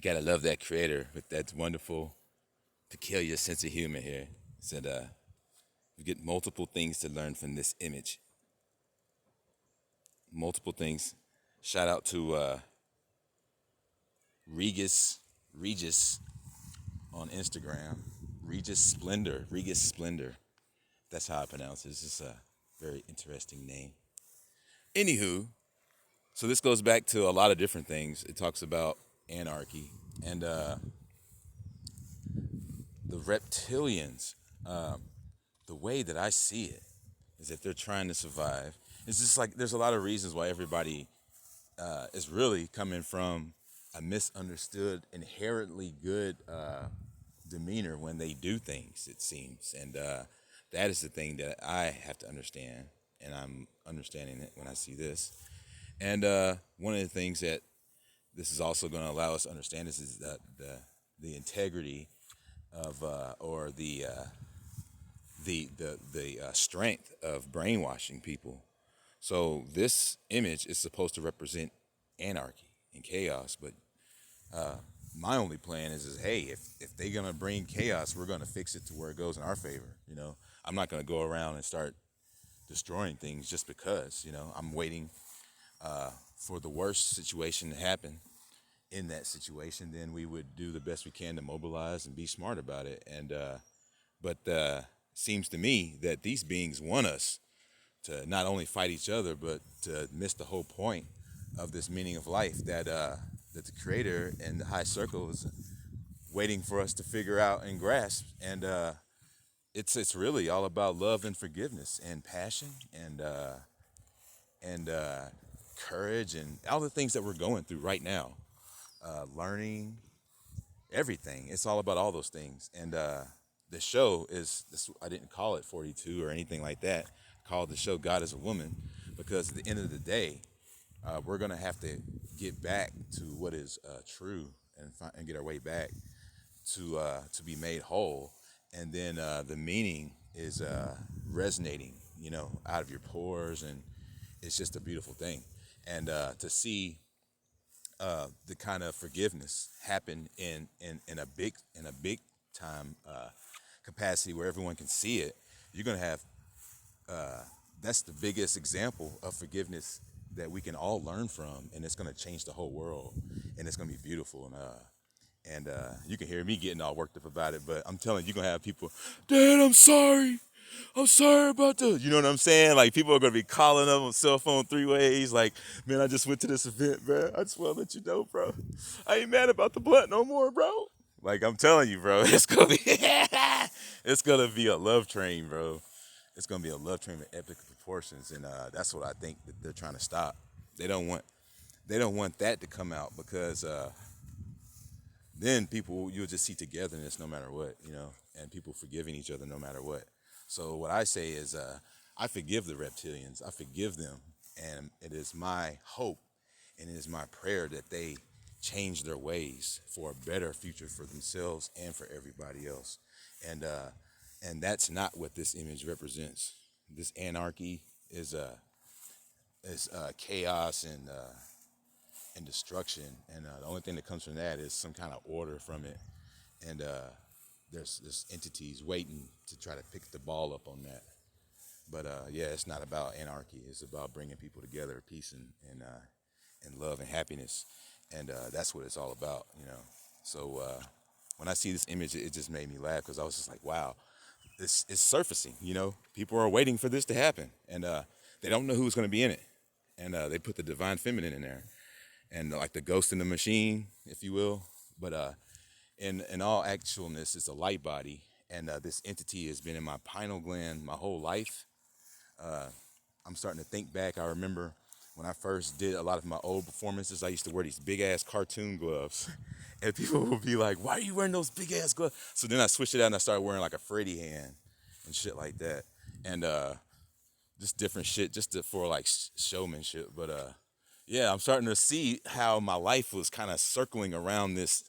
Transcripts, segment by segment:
gotta love that creator with that wonderful, peculiar sense of humor here. Said, you get multiple things to learn from this image. Multiple things. Shout out to Regis on Instagram. Regis Splendor. That's how I pronounce it. It's just a very interesting name. Anywho, so this goes back to a lot of different things. It talks about anarchy and the reptilians. The way that I see it is that they're trying to survive. It's just like there's a lot of reasons why everybody is really coming from a misunderstood, inherently good demeanor when they do things, it seems. And that is the thing that I have to understand, and I'm understanding it when I see this. And one of the things that this is also going to allow us to understand is that the integrity of or the strength of brainwashing people. So this image is supposed to represent anarchy and chaos, but my only plan is hey, if they're gonna bring chaos, we're gonna fix it to where it goes in our favor. You know, I'm not gonna go around and start destroying things just because. You know, I'm waiting for the worst situation to happen. In that situation, then we would do the best we can to mobilize and be smart about it. And but seems to me that these beings want us to not only fight each other, but to miss the whole point of this meaning of life that that the Creator and the high circle is waiting for us to figure out and grasp. And it's really all about love and forgiveness and passion and courage and all the things that we're going through right now. Learning everything. It's all about all those things. And the show is this. I didn't call it 42 or anything like that. I called the show God is a Woman because at the end of the day, we're gonna have to get back to what is true and get our way back to be made whole. And then the meaning is resonating, you know, out of your pores, and it's just a beautiful thing. And to see the kind of forgiveness happen in a big time capacity where everyone can see it, you're gonna have that's the biggest example of forgiveness that we can all learn from, and it's gonna change the whole world, and it's gonna be beautiful. And you can hear me getting all worked up about it, but I'm telling you, you're gonna have people, Dad, I'm sorry. I'm sorry about this. You know what I'm saying? Like, people are going to be calling them on cell phone three ways. Like, man, I just went to this event, bro. I just want to let you know, bro. I ain't mad about the blunt no more, bro. Like, I'm telling you, bro, it's going to be, it's going to be a love train, bro. It's going to be a love train with epic proportions. And that's what I think that they're trying to stop. They don't want that to come out because then people, you'll just see togetherness no matter what, you know, and people forgiving each other no matter what. So what I say is I forgive the reptilians. I forgive them. And it is my hope and it is my prayer that they change their ways for a better future for themselves and for everybody else. And that's not what this image represents. This anarchy is chaos and destruction. And the only thing that comes from that is some kind of order from it. And there's entities waiting to try to pick the ball up on that. But yeah, it's not about anarchy. It's about bringing people together, peace and love and happiness, and that's what it's all about, you know. So when I see this image, it just made me laugh because I was just like, wow, this is surfacing. You know, people are waiting for this to happen, and they don't know who's going to be in it, and they put the divine feminine in there, and like the ghost in the machine, if you will. But in all actualness, it's a light body, and this entity has been in my pineal gland my whole life. I'm starting to think back. I remember when I first did a lot of my old performances, I used to wear these big ass cartoon gloves, and people would be like, "Why are you wearing those big ass gloves?" So then I switched it out and I started wearing like a Freddy hand and shit like that, and just different shit for like showmanship. But yeah, I'm starting to see how my life was kind of circling around this.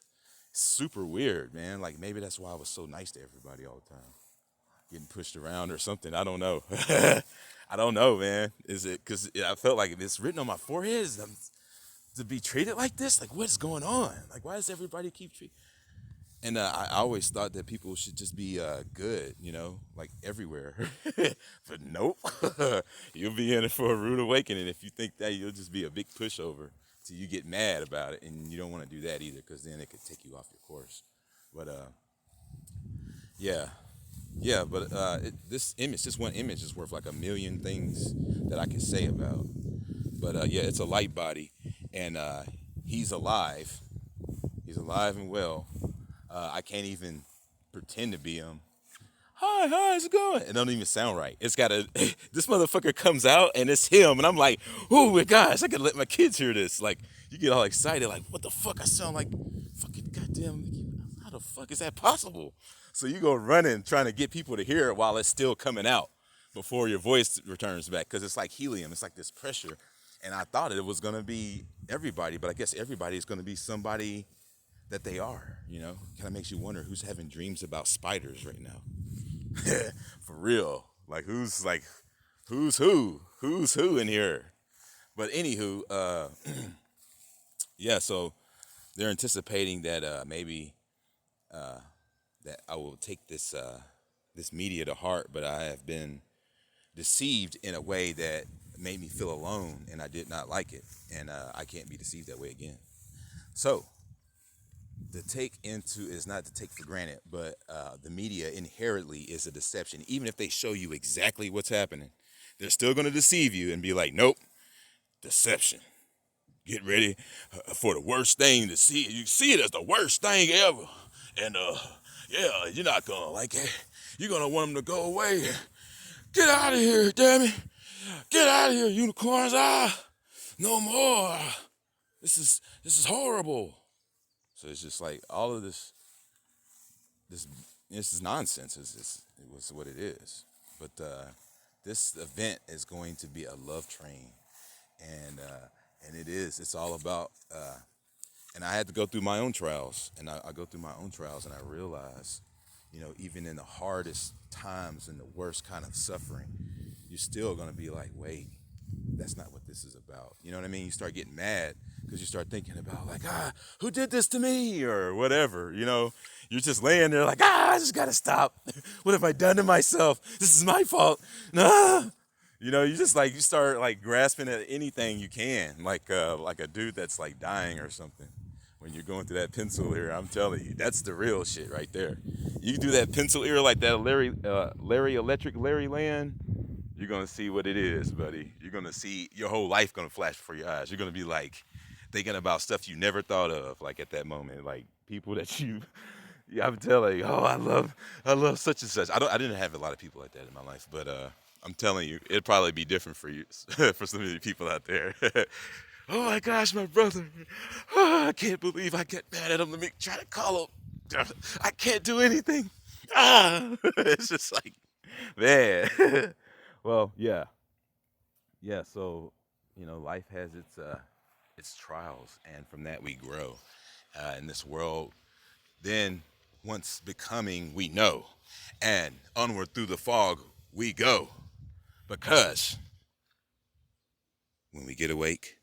Super weird, man. Like, maybe that's why I was so nice to everybody all the time. Getting pushed around or something. I don't know. I don't know, man. Is it because I felt like it's written on my forehead? to be treated like this? Like, what's going on? Like, why does everybody keep treating? And I always thought that people should just be good, you know, like everywhere. But nope, you'll be in it for a rude awakening if you think that you'll just be a big pushover till you get mad about it, and you don't want to do that either, because then it could take you off your course. But yeah, yeah. But this image, this one image, is worth like a million things that I can say about. But yeah, it's a light body, and he's alive. He's alive and well. I can't even pretend to be him. Hi, how's it going? It don't even sound right. It's got a, this motherfucker comes out and it's him. And I'm like, oh my gosh, I could let my kids hear this. Like, you get all excited, like, what the fuck? I sound like fucking goddamn, how the fuck is that possible? So you go running trying to get people to hear it while it's still coming out before your voice returns back. Cause it's like helium. It's like this pressure. And I thought it was going to be everybody, but I guess everybody is going to be somebody that they are, you know. Kind of makes you wonder who's having dreams about spiders right now. For real. Like, who's who in here? But anywho, yeah, so they're anticipating that maybe that I will take this media to heart, but I have been deceived in a way that made me feel alone, and I did not like it, and I can't be deceived that way again. So the take into is not to take for granted, but the media inherently is a deception. Even if they show you exactly what's happening, they're still going to deceive you and be like, nope, deception. Get ready for the worst thing to see. You see it as the worst thing ever. And yeah, you're not going to like it. You're going to want them to go away. Get out of here, damn it. Get out of here, unicorns. No more. This is horrible. So it's just like all of this is nonsense. It was what it is. But this event is going to be a love train, and it is. It's all about. And I had to go through my own trials, and I go through my own trials, and I realize, you know, even in the hardest times and the worst kind of suffering, you're still gonna be like, wait, that's not what this is about. You know what I mean? You start getting mad because you start thinking about like, who did this to me or whatever, you know? You're just laying there like, I just gotta stop. What have I done to myself? This is my fault. Nah. You know, you just like, you start like grasping at anything you can, like a dude that's like dying or something. When you're going through that pencil ear, I'm telling you, that's the real shit right there. You can do that pencil ear like that Larry Electric Larry Land, you're gonna see what it is, buddy. You're gonna see your whole life gonna flash before your eyes. You're gonna be like thinking about stuff you never thought of, like at that moment, like people that you. Yeah, I'm telling you, oh, I love such and such. I didn't have a lot of people like that in my life, but I'm telling you, it'd probably be different for you, for some of the people out there. Oh my gosh, my brother! Oh, I can't believe I get mad at him. Let me try to call him. I can't do anything. It's just like, man. Well, yeah, yeah. So, you know, life has its trials, and from that we grow in this world. Then, once becoming, we know, and onward through the fog we go, because when we get awake,